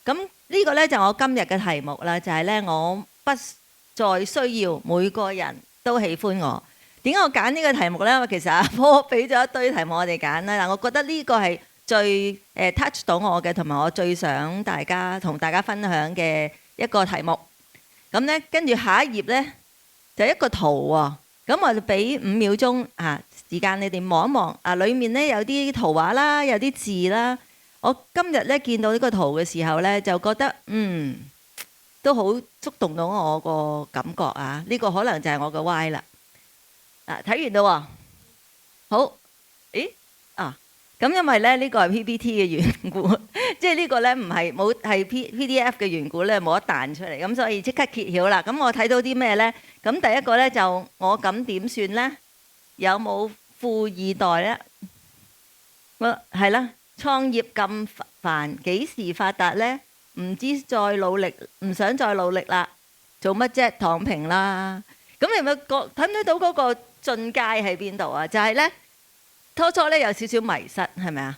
咁呢個咧就我今日嘅題目啦，就係咧我不再需要每個人都喜歡我。點解我揀呢個題目咧？因為其實阿波俾咗一堆題目我哋揀啦，嗱，我覺得呢個係最touch 到我嘅，同埋我最想同大家分享嘅一個題目。咁咧跟住下一頁咧就一個圖喎，咁我就俾5秒鐘時間你哋望一望裡面咧有啲圖畫啦，有啲字啦。我今日咧見到呢個圖嘅時候咧，就覺得都好觸動到我個感覺啊！呢個可能就係我嘅 why 啦。睇完啦喎，好，咁因為咧呢個係 PPT 嘅緣故，即係呢個咧唔係冇係 PDF 嘅緣故咧冇得彈出嚟，咁所以即刻揭曉啦。咁我睇到啲咩咧？咁第一個咧就我咁點算咧？有冇富二代咧？係啦。創業咁煩，幾時發達呢？唔知再努力，唔想再努力啦，做乜啫？躺平啦！咁你咪睇唔睇到嗰個進階喺邊度啊？就係呢，初初呢有少少迷失，係咪啊？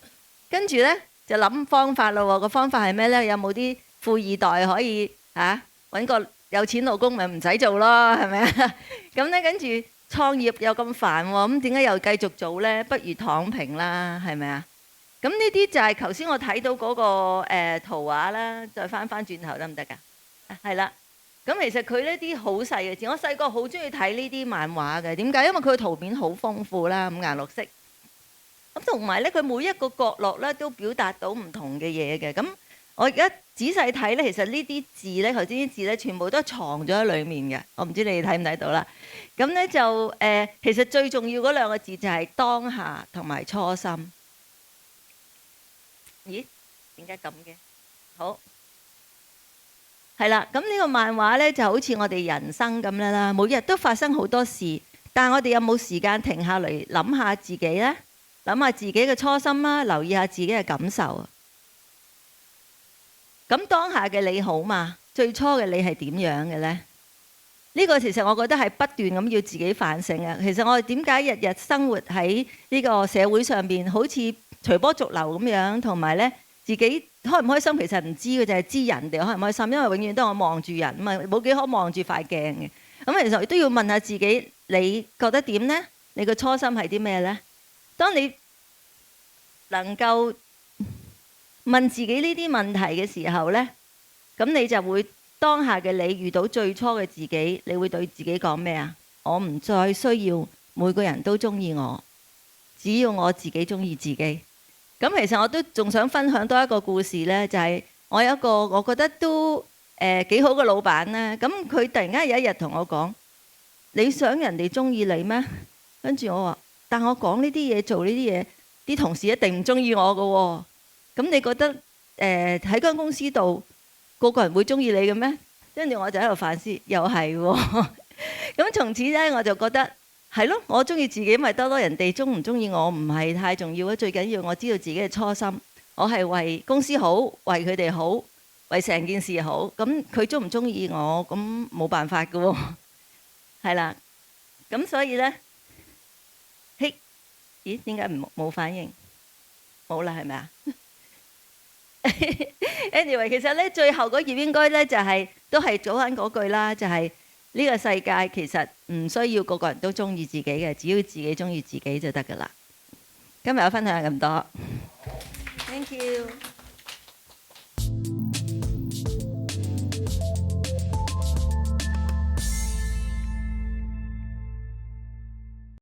跟住呢就諗方法咯。個方法係咩呢？有冇啲富二代可以揾個有錢老公咪唔使做咯？係咪啊？咁呢跟住創業又咁煩喎，咁點解又繼續做呢？不如躺平啦，係咪啊？咁呢啲就係頭先我睇到嗰個圖畫啦，再翻轉頭得唔得㗎？係啦，咁其實佢呢啲好細嘅字，我細個好中意睇呢啲漫畫嘅。點解？因為佢嘅圖片好豐富啦，五顏六色。咁同埋咧，佢每一個角落咧都表達到唔同嘅嘢嘅。咁我而家仔細睇咧，其實呢啲字咧，頭先啲字咧，全部都藏咗喺裡面嘅。我唔知你哋睇唔睇到啦。咁咧就其實最重要嗰兩個字就係當下同埋初心。咦？點解咁嘅？好，係啦。咁呢個漫畫呢就好似我哋人生咁樣啦，每日都發生好多事，但係我哋有冇時間停下嚟諗下自己呢？諗下自己嘅初心啦，留意下自己嘅感受。咁當下嘅你好嘛？最初嘅你係點樣嘅呢？呢個其實我覺得係不斷咁要自己反省啊。其實我哋點解日日生活喺呢個社會上邊，好似隨波逐流咁樣，同埋咧自己開唔開心其實唔知嘅，就係知人哋開唔開心，因為永遠都係我望住人嘛，冇幾可望住塊鏡嘅。咁其實都要問下自己，你覺得點呢？你個初心係啲咩呢？當你能夠問自己呢啲問題嘅時候呢，咁你就會當下嘅你遇到最初嘅自己，你會對自己講咩啊？我唔再需要每個人都中意我，只要我自己中意自己。咁其實我都仲想分享多一個故事呢，就係我有一個我覺得都幾好嘅老闆呢。咁佢突然間有一日同我講：你想人哋中意你咩？跟住我話：但我講呢啲嘢，做呢啲嘢，啲同事一定唔中意我㗎喎。咁你覺得喺間公司度個個人會中意你嘅咩？跟住我就喺度反思，又係喎。咁從此呢，我就覺得。係咯，我中意自己咪得咯，人哋中唔中意我唔係太重要啊，最緊要我知道自己嘅初心，我係為公司好，為佢哋好，為成件事好。咁佢中唔中意我，咁冇辦法㗎喎。係啦，咁所以呢，咦？點解冇反應？冇啦，係咪啊？Anyway， 其實呢，最後嗰頁應該呢就係都係早返嗰句啦，就係。呢個世界其實唔需要個個人都中意自己嘅，只要自己中意自己就得㗎啦。今日我分享咁多，Thank you。